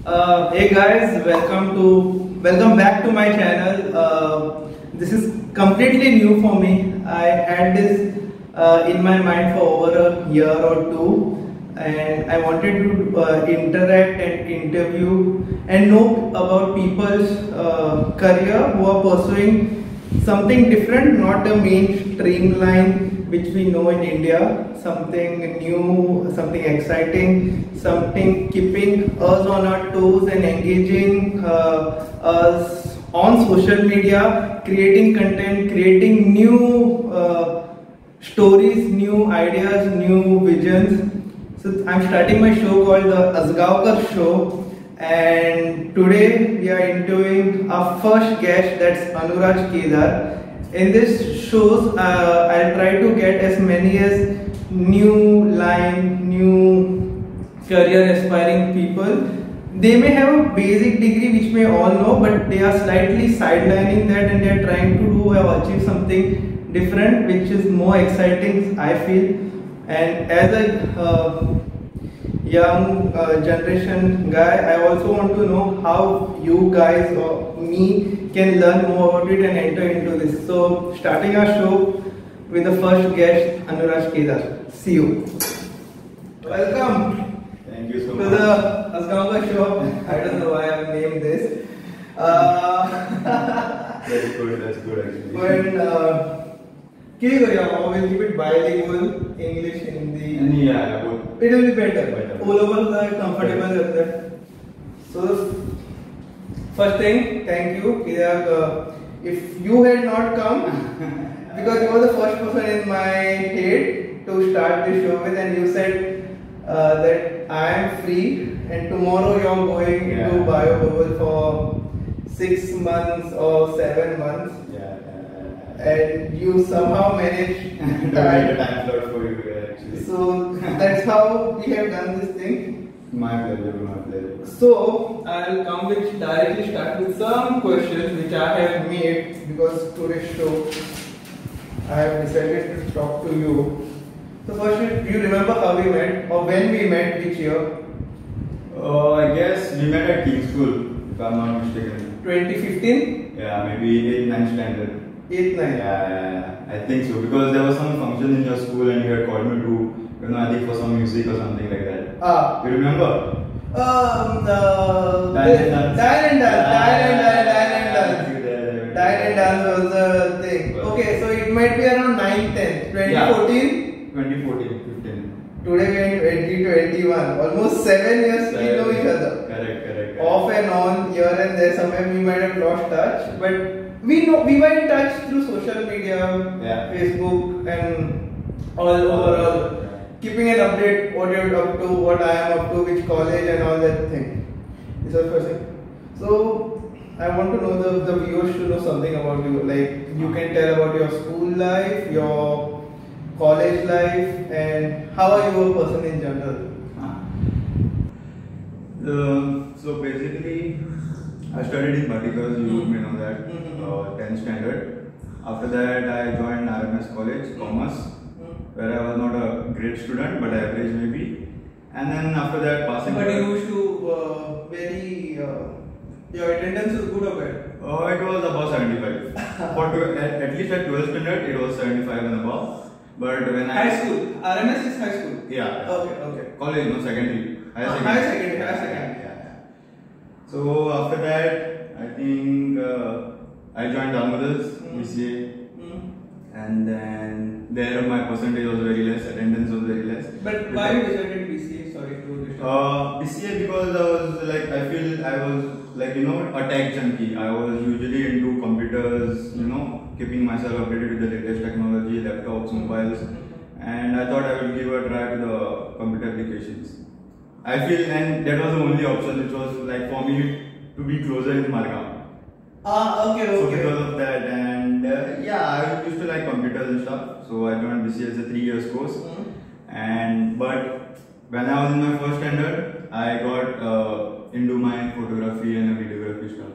Hey guys, welcome back to my channel. This is completely new for me. I had this in my mind for over a year or two, and I wanted to interact and interview and know about people's career who are pursuing something different, not the mainstream line which we know in India. Something new, something exciting, something keeping us on our toes and engaging us on social media, creating content, creating new stories, new ideas, new visions. So I'm starting my show called the Azgaonkar Show, and today we are interviewing our first guest, that's Anuraj Kedar. In this shows, I'll try to get as many as new career aspiring people. They may have a basic degree which we all know, but they are slightly sidelining that and they are trying to do or achieve something different, which is more exciting, I feel. And as a young generation guy, I also want to know how you guys or me can learn more about it and enter into this. So, starting our show with the first guest, Anuraj Kedar. See you. Welcome. Thank you so to much. the Azgaonkar Show. I don't know why I've named this. That's good actually. We'll keep it bilingual, English, Hindi. Yeah, both. It will be better. All over the comfortable with that. So, first thing, thank you, Kedar. If you had not come, because you were the first person in my head to start the show with, and you said that I am free, and tomorrow you are going into bio bubble for 6 months or 7 months. And you somehow managed to make a time slot for you actually. So that's how we have done this thing. My pleasure. So I'll come with directly start with some questions which I have made because today's show I have decided to talk to you. So first, do you remember how we met or when we met, which year? I guess we met at King School, if I'm not mistaken. 2015? Yeah, maybe 8th, 9th standard. 8th, 9th? Yeah, I think so. Because there was some function in your school and you had called me to, I think for some music or something like that. You remember? Dine and dance was the thing. Okay, so it might be around 9th, 10th, 2014? 2014, 15. Today we are in 2021. Almost 7 years we know each other. Correct. Off and on, here and there, somewhere we might have lost touch, but we were in touch through social media, Facebook and all overall. Keeping an update, what you're up to, what I am up to, which college and all that thing. This is the first thing. So, I want to know the viewers should know something about you. Like, you can tell about your school life, your college life, and how are you a person in general? So basically, I studied in Batikas, you may know that, 10th standard. After that, I joined RMS College, Commerce, where I was not a great student, but average maybe. And then after that, passing. But you used to your attendance was good or bad? It was above 75. At least at 12th standard, it was 75 and above. But when high school, RMS is high school. Yeah. Okay. College, no, secondary. High secondary. Yeah. So after that, I think I joined Damodar's BCA. And then there my percentage was very less, attendance was very less. But why you decided BCA? Sorry to disturb. BCA because I feel I was a tech junkie. I was usually into computers, keeping myself updated with the latest technology, laptops, mobiles, and I thought I would give a try to the computer applications. I feel, and that was the only option which was like for me to be closer in Margam. Okay. So because of that, and I used to like computers and stuff. So I joined BCA as a 3 years course. But when I was in my first standard, I got into my photography and videography stuff.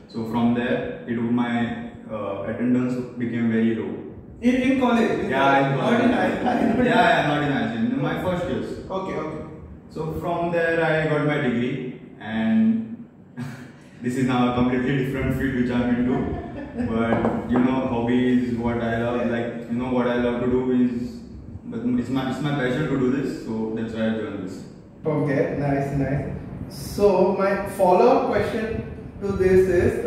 So from there, my attendance became very low. In college? Not in high school? Not in high school. In my first years. Okay. So from there, I got my degree, and this is now a completely different field which I'm into. But you know, hobbies, what I love, like you know, what I love to do is, but it's my passion to do this, so that's why I joined this. Okay, nice. So my follow-up question to this is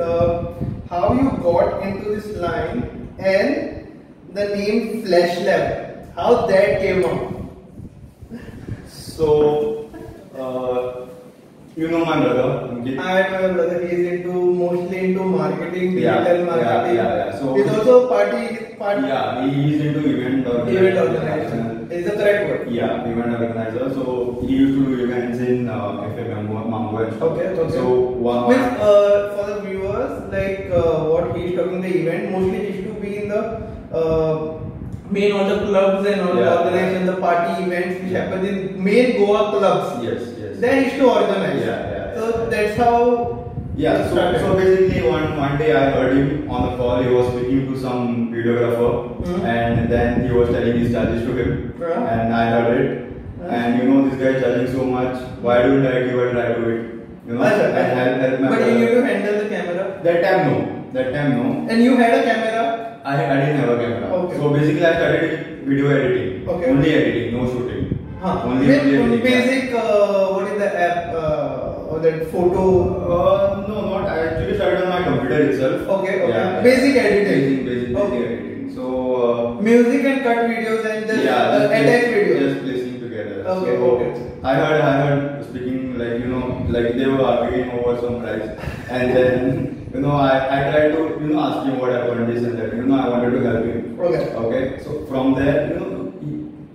how you got into this line and the name Flesh Lab, how that came up. So, you know my brother, Ankit. I know my brother. He is mostly into marketing, digital marketing. Yeah. So he's also party. Yeah, he is into event organization. Is the correct word? Yeah, event organizer. So he used to do events in Cafe Mambo and stuff. Okay. So for the viewers, like what he's talking the event, mostly he used to be in the main all the clubs and all the organization, the party events which happen in main Goa clubs. Yes. They used to organize. So that's how. Yeah, so basically one day I heard him on the call. He was speaking to some videographer, and then he was telling his charges to him, and I heard it. And you know, this guy is charging so much. Why don't I give a try to it? You know, and help my But brother. you need to handle the camera. That time no. And you had a camera. I didn't have a camera. Okay. So basically, I started video editing. Okay. Only editing, no shooting. Only editing. basic. What is the app? Or that photo? No, not. I actually started on my computer itself. Okay. Yeah. Basic editing. Basic editing. So music and cut videos and just attach videos. Just placing together. Okay. So I heard speaking like you know like they were arguing over some price, and then you know I tried to ask him what happened this and that. I wanted to help him. Okay. So from there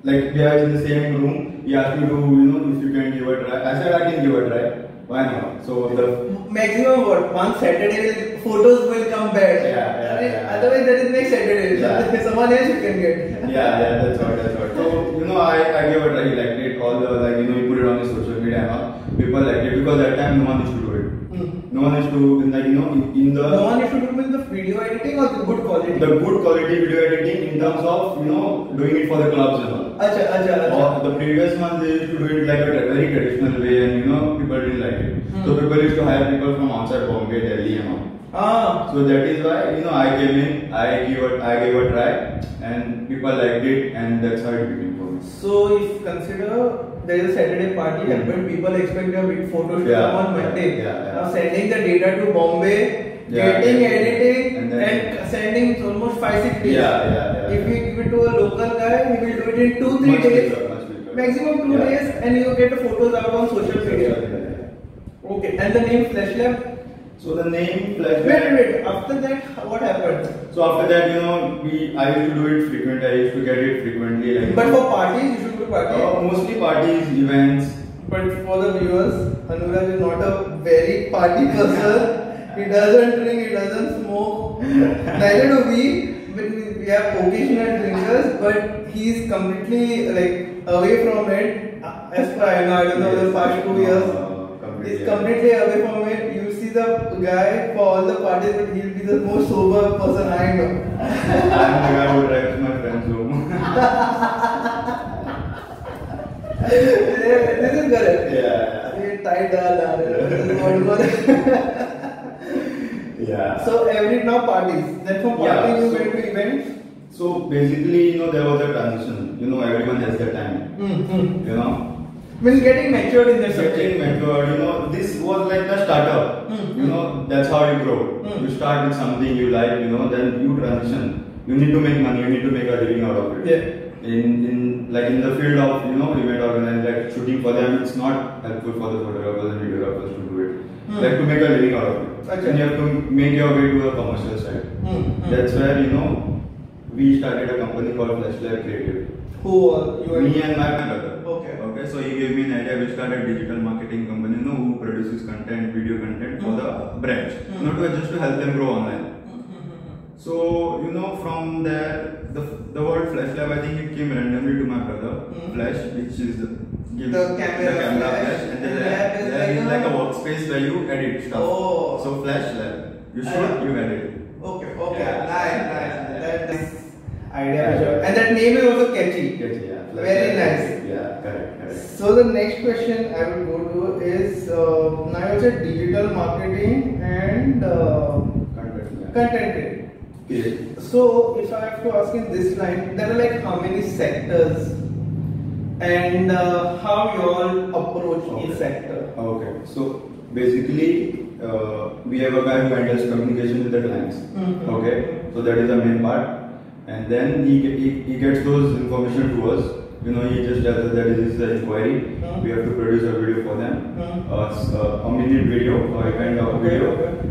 like we are in the same room. He asked me to if you can give a try. I said I can give a try. Why not? So the maximum one Saturday photos will come bad. Yeah. Otherwise that is next Saturday. Someone else you can get. Yeah, that's what. So I gave a try. He liked it. All the he put it on his social media and all. People liked it because that time no one used to do it. No one used to in the. No one used to do with the video editing or the good quality. The good quality video editing in terms of doing it for the clubs and all. Acha. The previous ones they used to do it like a very traditional way, and people didn't like it. So people used to hire people from outside Bombay, Delhi, and all. So that is why I came in, I gave a try, and people liked it, and that's how it became for me. So if consider there is a Saturday party happened, people expect a big photo shoot on Monday. Now sending the data to Bombay, getting editing, and sending it's almost 5-6 days. If we give it to a local guy, he will do it in 2-3 days. Maximum 2 days, and you get the photos out on social media. Okay, and the name Flesh Lab? So the name Flesh Lab. Wait. After that, what happened? So after that, I used to do it frequently. I used to get it frequently. Like. But for parties, you should do parties. Mostly parties, events. But for the viewers, Anurag is not a very party person. He doesn't drink, he doesn't smoke. Neither do we. We are occasional drinkers, but he is completely away from it. As far as I don't know, the past 2 years. He's completely away from it. You see the guy for all the parties, but he'll be the most sober person I know. I'm the guy who drives my friends home. This is correct. Yeah. Tight. Yeah. So every now parties. Then from parties you went to events. So basically, there was a transition. Everyone has their time. When getting matured in the subject. This was like the startup. That's how you grow. You start with something you like, then you transition. You need to make money. You need to make a living out of it. In the field of event organizing, like shooting for them, it's not helpful for the photographers and videographers to do it. Like to make a living out of it. And you have to make your way to a commercial side. That's where we started a company called Flesh Lab Creative. Who you? Me and my brother. Okay. So he gave me an idea. We started a digital marketing company, who produces content, video content for the brands, just to help them grow online. So from there, the word Flesh Lab, I think it came randomly to my brother. Flesh, which is the camera flash, and the lab is like a workspace where you edit stuff. So Flesh Lab, you shoot, you edit. Okay. Nice. That is idea. And that name is also catchy. Yeah. Very nice. Yeah, correct. So the next question I will go to is now you said digital marketing and content creation. Okay. So if I have to ask in this line, there are like how many sectors and how you all approach each sector? Okay. So basically, we have a guy who handles communication with the clients. Okay. So that is the main part. And then he gets those information to us. You know, he just tells us that this is the inquiry. We have to produce a video for them, a minute video or a kind of video,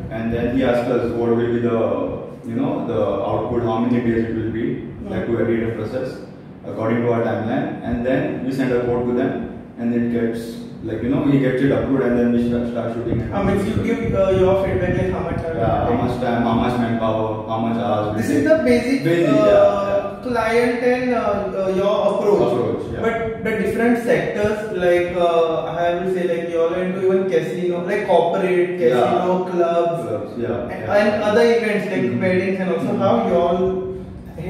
and then he asks us what will be the output, how many days it will be, like to edit and process according to our timeline, and then we send a code to them, and it gets he gets it approved, and then we start shooting. I mean, you give your feedback like how much how much time, how much manpower, how much hours. This is the basic client and your approach. But the different sectors, like I will say, like you all into even casino, like corporate casino, clubs, and other events like weddings, and also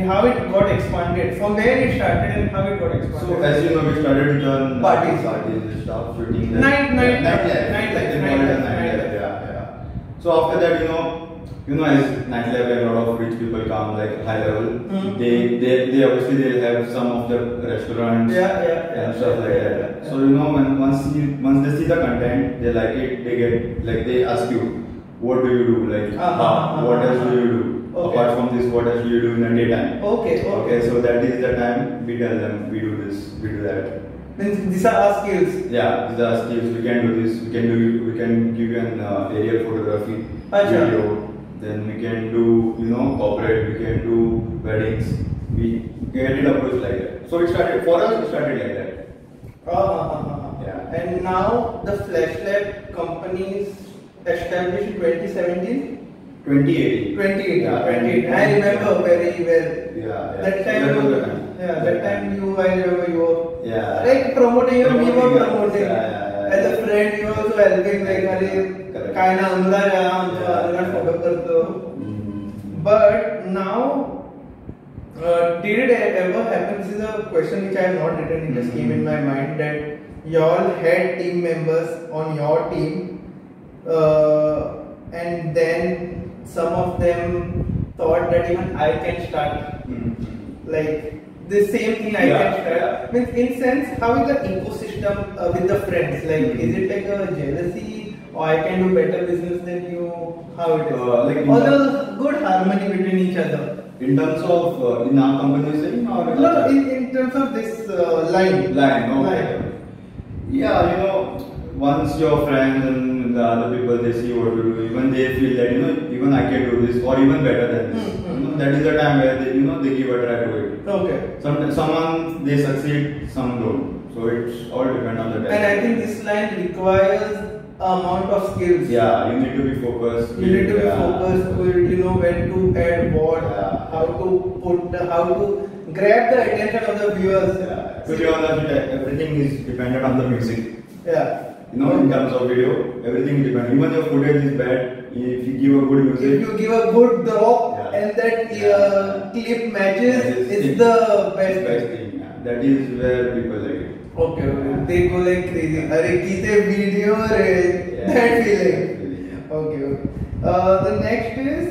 how it got expanded, from where it started and how it got expanded. So as you know, we started with parties, stuff, shooting, nightlife. So after that, as nightlife, where a lot of rich people come, like high level, they obviously they have some of the restaurants and stuff like that. So when once they see the content, they like it, they ask you, what do you do, what else do you do? Apart from this, what else do you do in the daytime? Okay, so that is the time we tell them we do this, we do that. Means these are our skills. Yeah, these are skills. We can do this. We can give you an aerial photography video. Then we can do corporate. We can do weddings. We get it approached like that. So it started for us. It started like that. Yeah. And now the Flash Lab company is established in 2017. 2018. 2018. I remember very well. Yeah. That time. That time I remember you were like promoting, we were promoting. As a friend, you were also helping, like, काय ना अनुराग photo करतो. But now, did it ever happen? This is a question which I have not written. It just came in my mind that you all had team members on your team, and then some of them thought that even I can start. Like the same thing I can start. Means in sense, how is the ecosystem with the friends? Like, is it like a jealousy, or I can do better business than you? How it is? Or there's good harmony between each other. In terms of in our company, saying or no, in terms of this line. Okay. Yeah, once your friends and the other people, they see what you do, even they feel that even I can do this or even better than this. That is the time where they give a try to it. Okay. Some they succeed, some don't. So it's all depend on the time. And I think this line requires amount of skills. Yeah, you need to be focused. You need to be focused. When to add what, how to grab the attention of the viewers. Yeah. To be honest, everything is dependent on the music. Yeah. In terms of video, everything depends. Even your footage is bad, if you give a good music. If you give a good drop and that clip matches, it's the best thing. Yeah. That is where people like it. Okay. They go like crazy. Arey kite video that feeling. Okay. The next is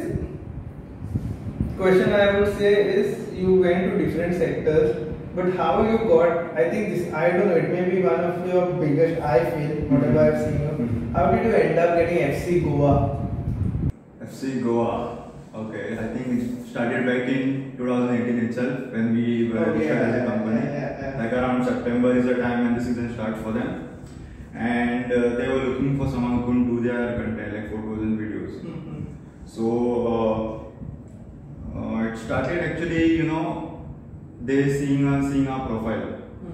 question I would say is you went to different sectors. But how you got, I think this, I don't know, it may be one of your biggest, I feel, whatever I've seen you. How did you end up getting FC Goa? FC Goa, okay, I think it started back in 2018 itself when we were registered as a company. Like around September is the time when the season starts for them. And they were looking for someone who could do their content, like photos and videos. So it started actually, they seeing our profile.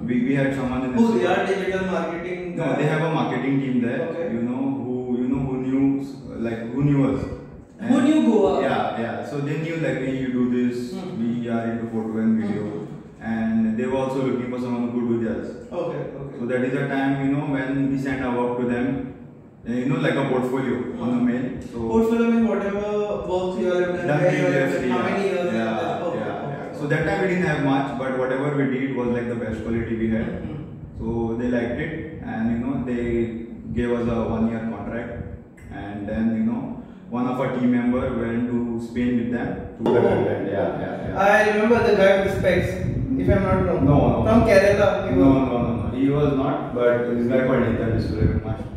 We had someone in who's your digital marketing? No, they have a marketing team there. Okay. Who knew us. And who knew Goa? Yeah. So they knew like, hey, you do this. We are into photo and video, and they were also looking for someone who could do this. Okay. So that is the time when we sent our work to them. Like a portfolio on the mail. So portfolio means whatever works you have done. How many years? Yeah. So that time we didn't have much, but whatever we did was like the best quality we had. So they liked it, and they gave us a 1-year contract, and then one of our team member went to Spain with them to the content. Yeah. I remember the guy with the specs, if I'm not wrong. No. From Kerala. No. He was not, but this guy called Nathan Display.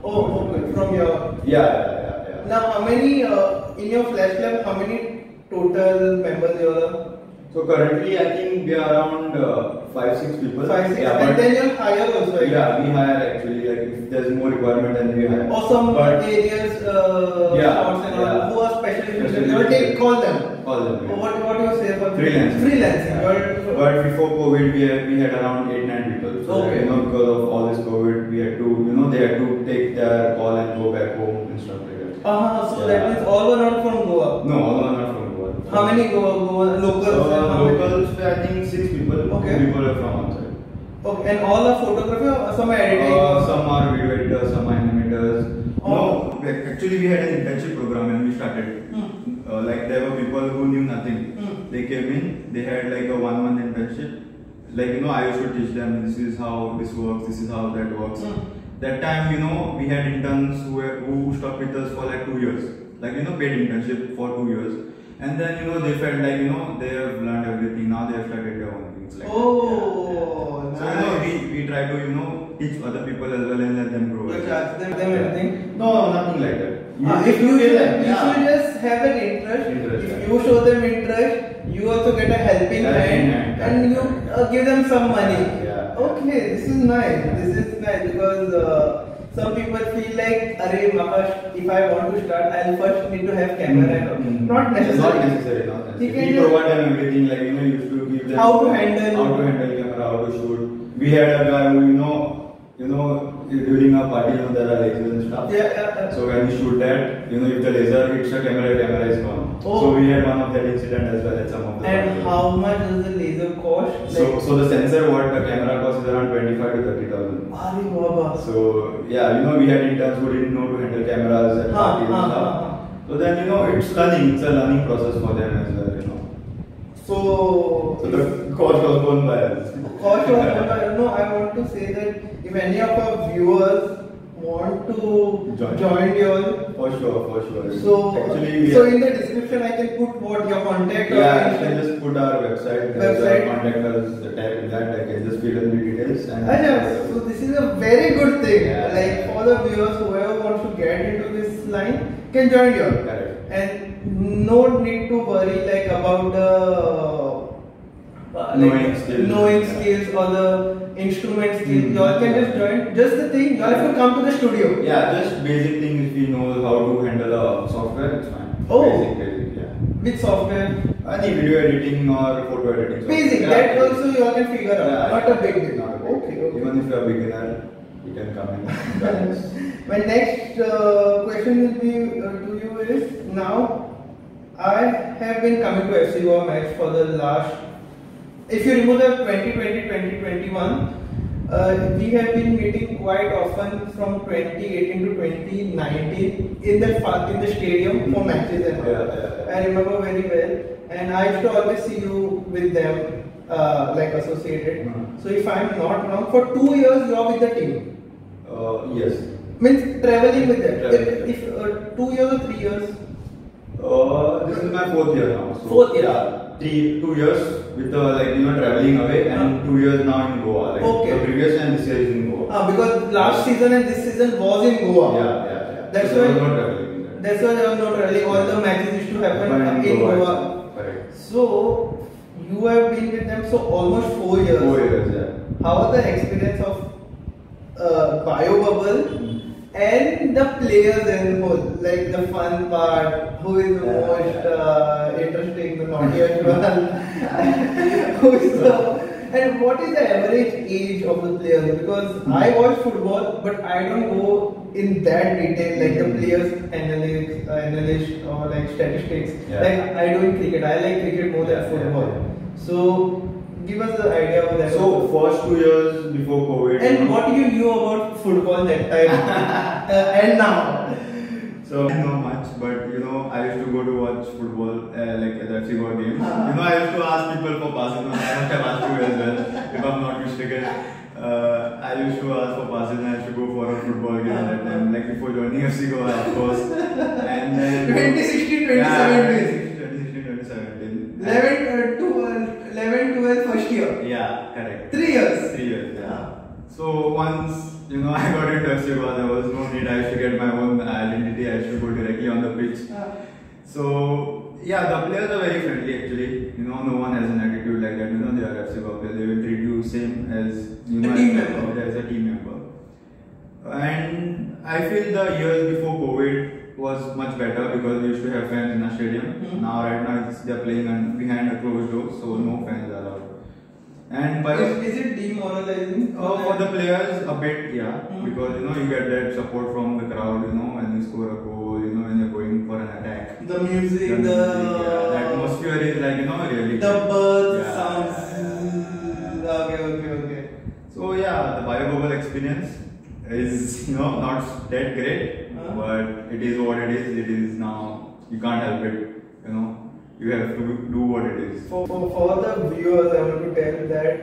Oh, okay. From your. Yeah. Now, how many in your Flash Club? How many total members you are? So currently, I think we are around 5-6 people. 5-6, yeah, and then you'll hire also. Right? Yeah, we hire actually. Like if there's more requirement, then we hire. Or some areas, shots and all, who are specialists. You call them. What you say for freelancing? Yeah. But before COVID, we had around 8-9 people. So okay. Because of all this COVID, we had to they had to take their call and go back home and stuff like that. So that means all were not from Goa. No, all were not from Goa. How many Goa locals? Locals, I think 6 people. Okay. 2 people are from outside. Okay, and all are photography or some are editing? Some are video editors, some are animators. No, actually we had an internship program when we started. Like there were people who knew nothing. They came in, they had like a 1-month internship. Like I used to teach them this is how this works, this is how that works. That time we had interns who stuck with us for like 2 years. Like paid internship for 2 years. And then they felt like they have learned everything. Now they have started their own things. Like nice. So we try to teach other people as well and let them grow. You charge them anything? No, nothing like that. If you should just have an interest. If you show them interest, you also get a helping hand, and you give them some money. Yeah. Okay, this is nice. Because some people feel like, Arey Mahash, if I want to start, I'll first need to have camera. Not necessary. We provide them everything. Like used to give them how to handle camera, how to shoot. We had a guy who during a party there are lasers and stuff. Yeah. So when you shoot that, if the laser hits the camera is gone. So we had one of that incident as well at some of the. And how much does the laser cost? So the sensor what the camera costs is around 25 to 30,000. Arey Baba. So yeah, we had interns who didn't know to handle cameras at parties and stuff. So then it's a learning process for them as well. So the cost was borne by us. I want to say that if any of our viewers want to join your for sure. So actually, in the description I can put what your contact. Yeah, I can just put our website. Contact us, tab in that. I can just fill in the details. So this is a very good thing. Yeah. Like for the viewers, whoever wants to get into this line can join your. Correct. And no need to worry like about the knowing skills or the instrument skills. You all can just join. Just the thing, you all have to come to the studio. Yeah, just basic things. If you know how to handle a software, it's fine. Basic, yeah. Which software? Any video editing or photo editing software. Basic, that also you all can figure out. Yeah, not a big deal. Okay. Even if you are a beginner, you can come in. My next question will be to you is, now I have been coming to FC Goa match for the last, if you remove the 2020-2021, we have been meeting quite often from 2018 to 2019 in the stadium for matches and all. I remember very well, and I used to always see you with them, like associated. So if I am not wrong, for 2 years you are with the team. Yes. Means traveling with them. If 2 years or 3 years. This is my 4th year now. So, 4th year. Yeah, 2 years with traveling away, and 2 years now in Goa. The previous and this year is in Goa. Because last season and this season was in Goa. Yeah. That's so why. There was no traveling. That's why there was no traveling. All the matches used to happen in Goa. Correct. So you have been with them so almost 4 years. 4 years, yeah. How was the experience of Bio Bubble? And the players in whole, like the fun part, who is the most interesting, the naughtiest one, who is and what is the average age of the players? Because I watch football, but I don't go in that detail, like the players analyst or like statistics. Yeah. Like I do in cricket, I like cricket more than football. So give us the idea of that. So first 2 years before COVID. And what you knew about football that time and now? So I know much, but I used to go to watch football like at the FC Goa games. I used to ask people for passes. I must have asked you as well, if I'm not mistaken. I used to ask for passes and I used to go for a football game at that time, like before joining FC Goa, of course. And then 2016, 2017. Yeah, 2016, 2017. 11, 12 first year. Yeah, correct. 3 years. 3 years, yeah. So once, I got into FC Goa, there was no need. I used to get my own identity. I used to go directly on the pitch. So yeah, the players are very friendly actually. No one has an attitude like that. They are FC Goa players. They will treat you same as a team member. As a team member. And I feel the years before COVID was much better because we used to have fans in the stadium. Now right now they're playing behind a closed door, so no fans are allowed. And is it demoralizing? For the players, a bit, yeah, because you get that support from the crowd, when you score a goal, when you're going for an attack. The music, the atmosphere is like, really. The birds sounds. Okay. So yeah, the bio bubble experience is not that great, but it is what it is. It is now, you can't help it, You have to do what it is. For the viewers, I want to tell that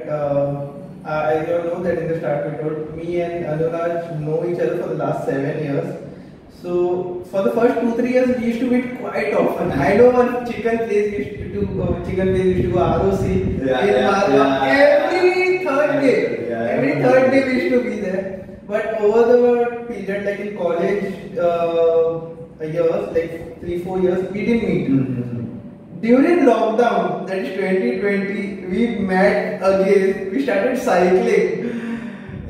I don't know that in the start we told me and Anurag know each other for the last 7 years. So for the first 2-3 years we used to meet quite often. I know one chicken place we used to go ROC in Marwar every third day. Every third day we used to be there. But over the period, like in college years, like 3-4 years, we didn't meet. During lockdown, that is 2020, we met again. We started cycling,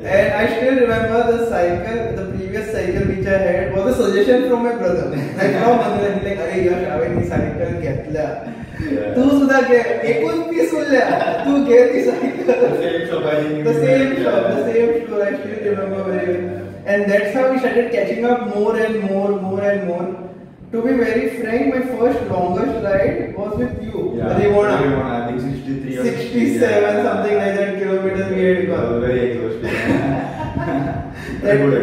and I still remember the previous cycle which I had was a suggestion from my brother. Like from Manila, like, "Arey yaar, Shravan, he cycle घेतला. तू सुद्धा घे, एकूण piece उरल्या. तू घे ती cycle." The same shop. I still remember very well. And that's how we started catching up more and more. To be very frank, my first longest ride was with you. Rivona, I think 63 or 67, something like that kilometers we had gone. Very exhausting.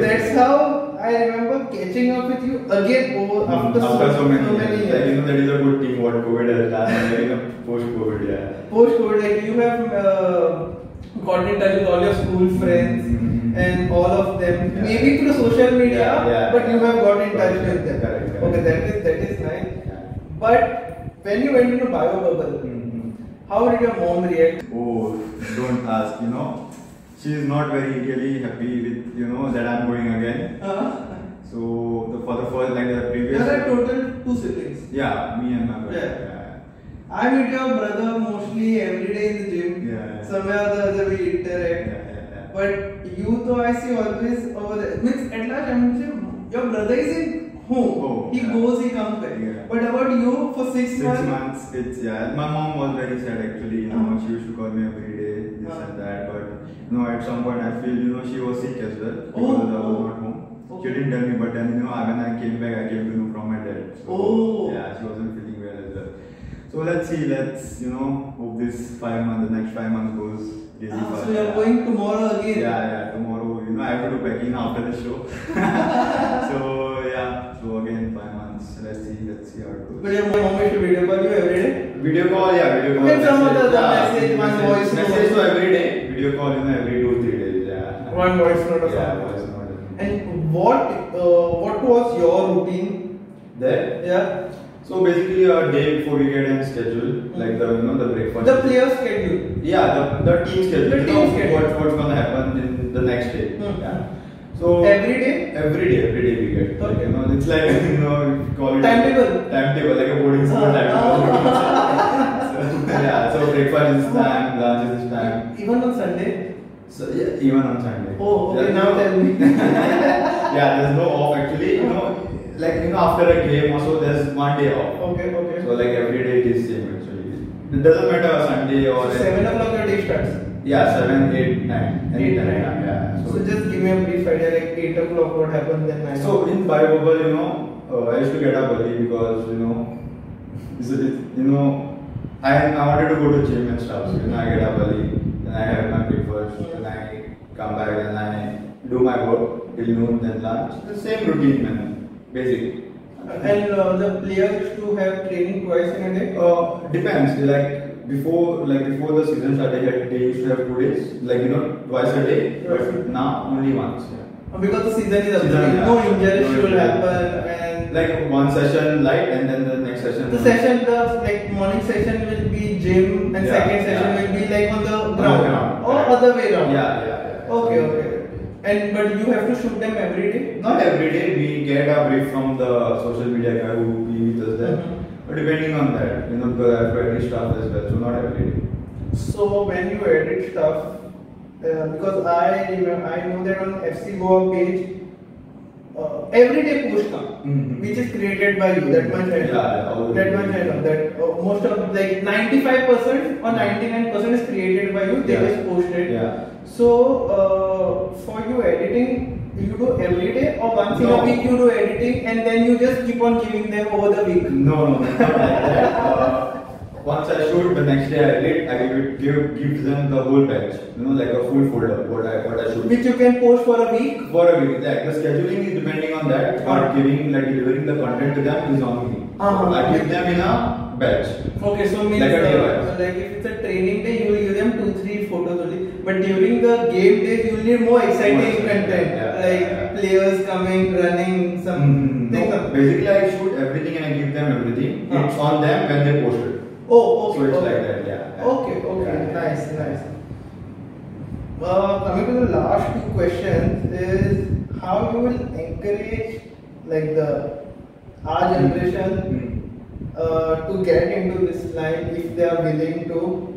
That's how I remember catching up with you again after so many years. Like, that is a good team what COVID has done, post-COVID, Post-COVID, like you have got in touch with all your school friends and all of them, maybe through social media, but you have got in touch with them. Correct. Okay, that is nice. But when you went into bio bubble, how did your mom react? Oh, don't ask. She is not really happy with that I'm going again. So for the first, like the previous. There are total 2 siblings. Yeah, me and my brother. I meet your brother mostly every day in the gym. Somewhere or the other we interact. But you though I see always over there. Means at last I mean your brother is in home. He goes, he comes back. But about you for 6 months? 6 months, my mom was very sad actually. She used to call me every day, this and that. But at some point I feel she was sick as well because I was not home. She didn't tell me, but then when I came back, I came to know from my dad. So she wasn't feeling well as well. So let's see, hope this 5 months, the next 5 months goes really fast. So you're going tomorrow again? Yeah, tomorrow. I have to do packing after the show. So again 5 months. Let's see how it goes. But your mom used to video call you every day? Video call. Okay, some of the message, one voice note. Message every day. Video call every 2-3 days. One voice note or something. Voice note. And what was your routine there? So basically a day before we get in schedule, like the breakfast. The player schedule. The team schedule. The team schedule. What's gonna happen in the next day. So every day we get. Okay. It's like call it timetable, like a boarding school timetable. So breakfast is time, lunch is time. Even on Sunday. So even on Sunday. Oh, okay. Now tell me. There's no off actually. After a game also there's one day off. Okay. So every day it is same actually. It doesn't matter Sunday or. So 7 o'clock your day starts. 7, 8, 9. 8, 9. So just give me a brief idea, like 8 o'clock, what happened then 9 o'clock? So in bio bubble, I used to get up early because, I wanted to go to gym and stuff. So, I get up early, then I have my breakfast, then I come back, then I do my work till noon, then lunch. The same routine, man, basic. And the players used to have training twice in a day? Depends. before the season started, they used to have 2 days, twice a day. But now only once. Yeah. Because the season is upcoming, no injuries should happen, and like one session light and then the next session. The morning session will be gym and second session will be like on the ground or other way around. Yeah. Okay. And but you have to shoot them every day? Not every day. We get a brief from the social media guy who will be with us there. But depending on that, because I have to edit stuff as well, so not every day. So when you edit stuff, because I know that on FC Goa page, everyday post come, which is created by you. That much I know. That much I know. That most of 95% or 99% is created by you. They just post it. Yeah. So for you editing, you do every day or once in a week you do editing and then you just keep on giving them over the week? No, not like that. Once I shoot, the next day I edit, give them the whole batch, like a full folder, what I shoot. Which you can post for a week? For a week, like the scheduling is depending on that, but delivering the content to them is on me. So I give them in a batch. Okay, so means if it's a training day, you will give them 2-3 photos only. But during the game days, you will need more exciting content, players coming, running, some things. No, basically, I shoot everything and I give them everything. It's on them when they post it. Oh, okay. So it's like that, yeah. Okay. Nice. Coming to the last 2 questions is how you will encourage our generation to get into this line if they are willing to.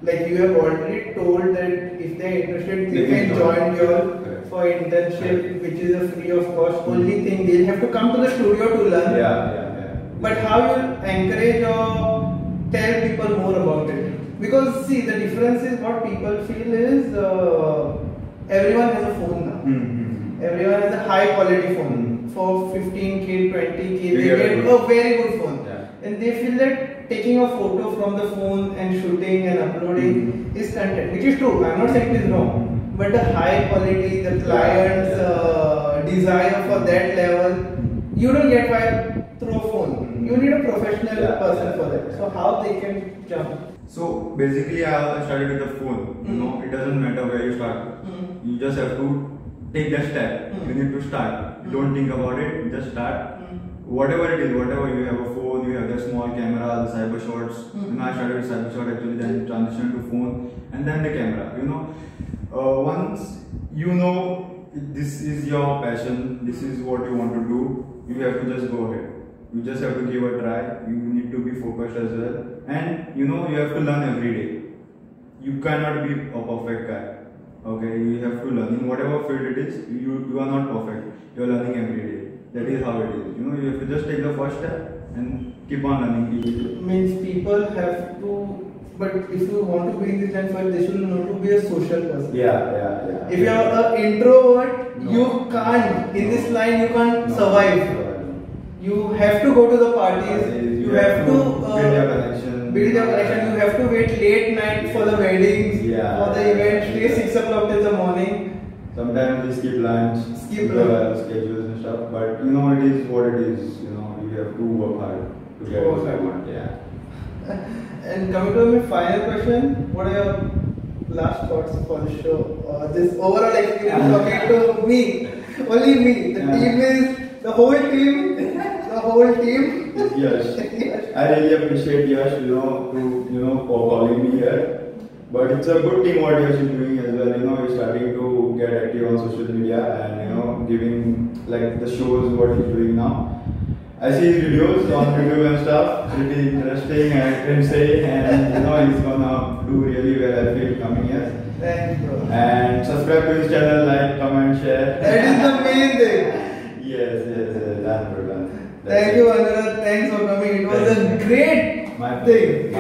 Like you have already told that if they are interested, they can join your for internship, which is a free of cost. Only thing they'll have to come to the studio to learn. Yeah. But how you encourage or tell people more about it? Because see, the difference is what people feel is everyone has a phone now. Everyone has a high quality phone. For 15K, 20K, they get a very good phone. And they feel that taking a photo from the phone and shooting and uploading is content, which is true. I'm not saying it is wrong. But the high quality, the client's desire for that level, you don't get through a phone. You need a professional person for that. So how they can jump? So basically, I started with the phone. It doesn't matter where you start. You just have to take that step. You need to start. Don't think about it. Just start. Whatever it is, whatever you have a phone, you have the small camera, the cyber shots. I started with cyber shot actually, then transitioned to phone, and then the camera. Once you know this is your passion, this is what you want to do, you have to just go ahead. You just have to give a try. You need to be focused as well, and you have to learn every day. You cannot be a perfect guy. Okay, you have to learn in whatever field it is. You are not perfect. You are learning every day. That is how it is. You have to just take the first step and keep on learning. Means people have to, but if you want to be in this line for they should know to be a social person. Yeah. If you are an introvert, you can't. In this line, you can't survive. You have to go to the parties. You have to build your connection. You have to wait late night for the weddings, for the event. Stay 6 o'clock till the morning. Sometimes we skip lunch, schedules and stuff. But it is what it is. You have to work hard to get what you want. Yeah. And coming to my final question, what are your last thoughts for the show? This overall experience talking to me, only me. The team is the whole team. Yes. I really appreciate Yash, for calling me here. But it's a good thing what Yash is doing as well. He's starting to get active on social media and giving the shows what he's doing now. I see his videos on YouTube and stuff, pretty interesting and I can say, and he's gonna do really well. I feel coming here. Thank you. And subscribe to his channel, like, comment, share. That is the main thing. Yes, done. Thank you, Anurag. Thanks for coming. It was a great thing.